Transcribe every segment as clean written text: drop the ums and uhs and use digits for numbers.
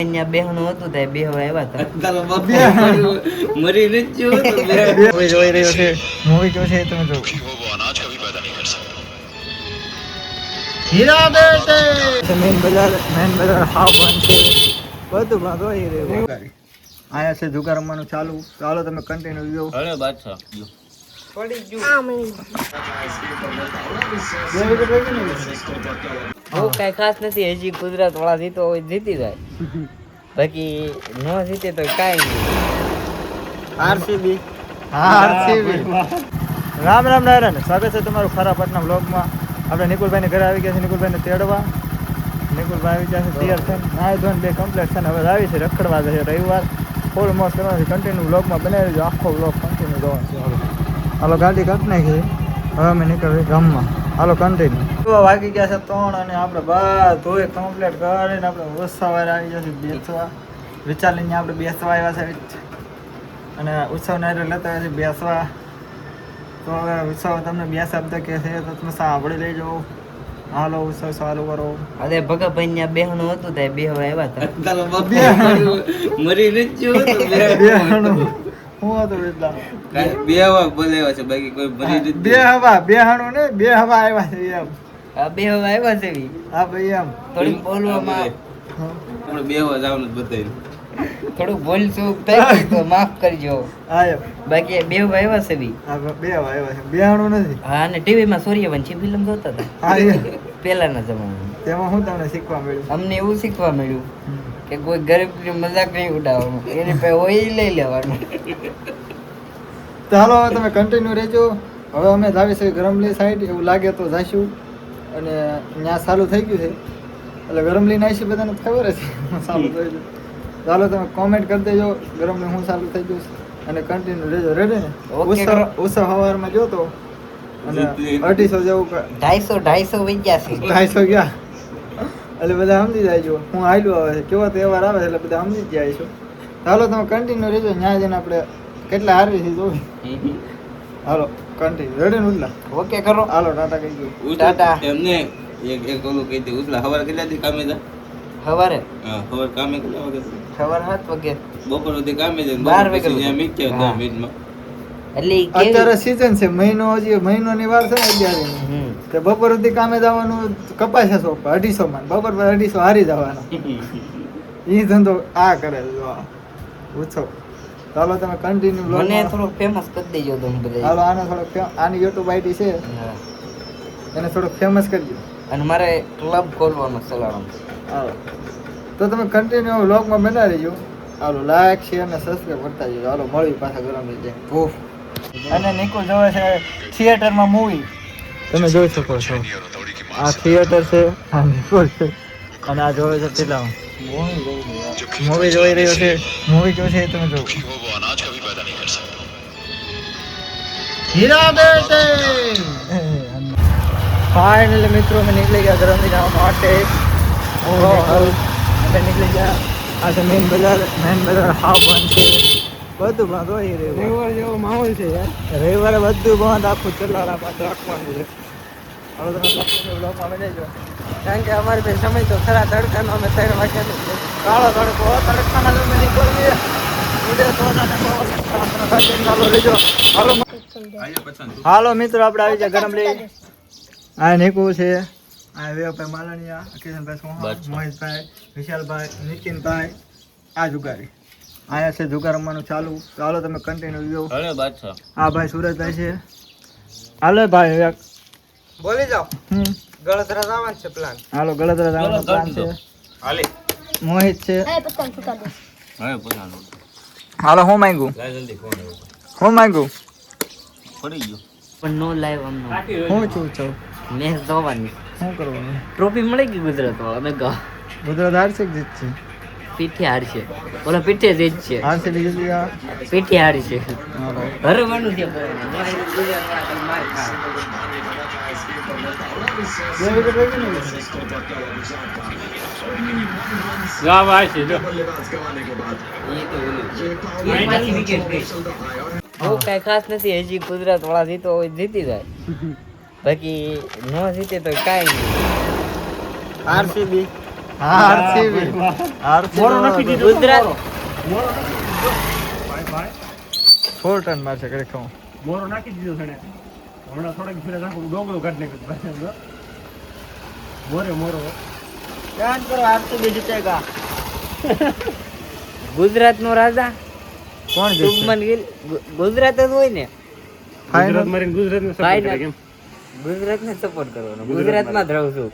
અહીંયા બેહણું હતું તે બેહવા આવ્યા હતા. મરી નથી મૂવી જોઈ રહ્યો છે. મૂવી જો છે તમે જો હીરા બેટે મેન બજાર હાવ બંધ છે. બધું બંધ હોય રહ્યું. આયા છે જુગાર રમવાનું ચાલુ. ચાલો તમે કન્ટિન્યુ જો. અરે બાદશાહ પડી ગયું. બહુ કઈ ખાસ નથી. હજી ગુજરાત વાળા જીતો હોય જીતી જાય, બાકી ન જીતે તો કાંઈ નહીં. આરસીબી રામ રામ નારાયણ. સ્વાગત છે તમારું ખરા પટના વ્લોગમાં. આપણે નિકુલભાઈને ઘરે આવી ગયા છે. નિકુલભાઈને તેડવા. નિકુલભાઈ આવી ગયા છે તૈયાર થઈને. નાય ધોઈને બે કમ્પ્લીટ છે ને હવે આવી છે રખડવા છે. રવિવાર ફૂલ મોજ કરવાનો છે. કન્ટિન્યુ વ્લોગમાં બનાવી દેજો. આખો વ્લોગ કન્ટિન્યુ જોવાનો છે. હાલો ગાડી કાઢી નાખી. હવે અમે નીકળીએ ગામમાં. હાલો કન્ટિન્યુ. વાગી ગયા છે 3 અને આપણે બધું કમ્પ્લીટ કરીને આપણે ઉત્સવ આવી ગયા છે બેસવા. વિચાર લઈને આપણે બેસવા આવ્યા છે અને ઉત્સવ નાયરો લેતા આવ્યા છે બેસવા. તો હવે ઉત્સવ તમને બે શબ્દ કહે છે તો તમે સાંભળી લેજો. હાલો ઉત્સવ ચાલુ કરો. અરે ભગાભાઈ ત્યાં બેહણું હતું તે બેહવા આવ્યા હતા. મરી નથી બેહાણું હું હતું એટલા બે હવા બોલાવ્યા છે, બાકી કોઈ મરી નથી. બેહાણું ને બે હવા આવ્યા છે એમ. આ બેહવા આવ્યા છે એવી. હા ભાઈ એમ થોડીક બોલવામાં આપણે બે હવા જવાનું જ બતાવ્યું. થોડુંક ભૂલ ચૂક થઈ ગઈ તો માફ કરજો. હા એમ બાકી બેહવા આવ્યા છે એવી. હા બે હવા આવ્યા છે. બેહાણું નથી. હા, અને ટીવીમાં સૂર્યવંશી ફિલ્મ જોતા હતા હા એમ પહેલાના જમાનામાં. તેમાં શું તમને શીખવા મળ્યું? અમને એવું શીખવા મળ્યું કે કોઈ ગરીબની મજાક નહીં ઉડાવવાનું, એની પાસે હોય ઈ લઈ લેવાનું. તો હાલો હવે તમે કન્ટિન્યુ રહેજો. હવે અમે જાવી છે ગરમલી સાઈડ. એવું લાગે તો જઈશું અને ત્યાં ચાલુ થઈ ગયું છે એટલે ગરમલી નાઈશું. બધાને ખબર જ છે ચાલુ થઈ ગયું. ચાલો તમે કોમેન્ટ કરી દેજો ગરમલી હું ચાલુ થઈ ગયું છે અને કન્ટિન્યુ રહેજો. રેડી ને? ઓકે. ઉત્સવ સવારમાં જોતો અને 250 જેવું 250 વૈયા છે. 250 ગયા એટલે બધા સમજી જાય જો હું આયલું આવે છે કેવો તહેવાર આવે છે એટલે બધા સમજી જ જાય છો. ચાલો તમે કન્ટિન્યુ રહેજો. ત્યાં જઈને આપણે કેટલા હારવી છે જોઈ. હાલો કન્ટિન્યુ. રેડી ને ઉતલા? ઓકે કરો. હાલો ટાટા કહી ગયું. ટાટા. એમને એક ઓલું કહી દે ઉતલા સવારે કેટલા દી કામે જા? સવારે સવારે કામે કેટલા વાગે? સવાર 7 વાગે. બપોર સુધી કામે જાય. 12 વાગે ત્યાં મીટ હા. 10 મિનિટમાં. એટલે ઈ અત્યારે કેવી? સીઝન છે મહિનો હજી મહિનોની વાર છે ને અત્યારે તે બપોર સુધી કામે જવાનું કપાય છે 250 માં. બપોર પર 250 હારી જવાના. ઈ ધંધો આ કરે છે જો આ ઉત્સવ. ચાલો તમે કન્ટિન્યુ મને થોડું ફેમસ કરી દેજો તમે બધા. હાલો આને થોડોક આની યુટ્યુબ આઈડી છે હા. એને થોડોક ફેમસ કરજો. અને મારે ક્લબ ખોલવાનો સલાહ. હાલો તો તમે કન્ટિન્યુ વ્લોગમાં બનાવી દેજો. હાલો લાઈક શેર અને સબસ્ક્રાઈબ કરતા જજો. હાલો મળી પાછા ગરમ થઈ જાય ભૂફ. અને નિકુલ જોવે છે થિયેટરમાં મૂવી. તમે જોઈ શકો છો આ થિયેટર છે, આ નિકુલ છે અને આ જોવે છે પેલા મૂવી જોઈ રહ્યો છે. મૂવી જો છે તમે જો હીરા બેટે. ફાઇનલી મિત્રો અમે નીકળી ગયા ગરમ જવા માટે. અમે નીકળી ગયા. આ છે મેન બજાર હાવ બંધ છે. બધું બંધ હોય રહ્યું. રવિવાર જેવો માહોલ છે યાર. રવિવારે બધું બંધ. આખું ચલાડા પાછળ રાખવાનું છે. હવે તમે બ્લોગમાં આવી જજો કારણ કે અમારી પાસે સમય તો ખરા તડકાનો. અમે 3 વાગ્યા કાળો તડકો તડકાના તમે નીકળીએ. હાલો મિત્રો આપણે આવી જાય ગરમલી. આ નીકુ છે, આ વેવભાઈ માલણિયા, કિશનભાઈ સોહા, મોહિતભાઈ, વિશાલભાઈ, નીતિનભાઈ, આ જુગારી. આયા છે જુગાર રમવાનું ચાલુ. ચાલો તમે કન્ટિન્યુ જો. અરે બાદશાહ આ ભાઈ સુરજભાઈ છે. હાલો ભાઈ એક બોલી જાઓ. ગળતરા જવાનું છે પ્લાન. હાલો ગળતરા જવાનો પ્લાન છે. હાલે મોહિત છે. હવે પોતાનું હાલો હું માંગુ લાય જલ્દી ફોન આવ્યો. હું માંગુ પડી ગયો. પણ નો લાઈવ અમને હું છું છું મેચ જોવાની. શું કરવાનું? ટ્રોફી મળી ગઈ ગુજરાત વાળા. અમે ગા ગુજરાત હારશે કે જીતશે? પીઠે હારશે. ઓલા પીઠે જીત છે. હારશે બીજું બી આ. પીઠે હારશે. હાલો હરવાનું છે. માર ખા. 2 વિકેટ રહી ગઈ ને. જા ભાઈ છે જો. એ તો ઓલું. એ પાછી વિકેટ ગઈ. બહુ કઈ ખાસ નથી. હજી ગુજરાત વાળા જીતો હોય જીતી જાય, બાકી ન જીતે તો કાંઈ નહીં. આરસીબી આરસીબી ગુજરાત ફોર ટન મારશે કરી ખાઉં મોરો નાખી દીધો છે ને હમણાં થોડાક ફેરા નાખું ડોંગરો કાઢી નાખ્યો મોરો ધ્યાન કરો આરસીબી જીતેગા ગુજરાત નો રાજા કોણ જીતશે શુભમન ગિલ ગુજરાત જ હોય ને ગુજરાત મારીને ગુજરાતને support કરે કેમ? ગુજરાત ને સપોર્ટ કરવાનો ગુજરાતમાં જ રહું છું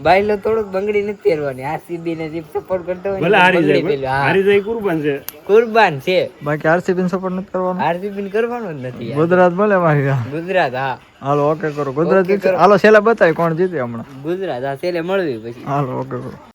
બાયલો થોડુંક બંગડી નથી પહેરવાની આરસીબી ને જે સપોર્ટ કરતો હોય ભલે ને હારી બંગડી જાય પહેરવી. હા. હારી જાય કુરબાન છે કુરબાન છે બાકી આરસીબી સપોર્ટ નથી કરવાનો આરસીબી ને કરવાનું જ નથી યાર. ગુજરાત ભલે મારી ગયા. ગુજરાત હા હાલો ઓકે કરો ગુજરાત ઓકે જીતશે. કરો. હાલો છેલ્લે બતાવી કોણ જીતે હમણાં ગુજરાત હા છેલ્લે મળવી પછી હાલો ઓકે કરો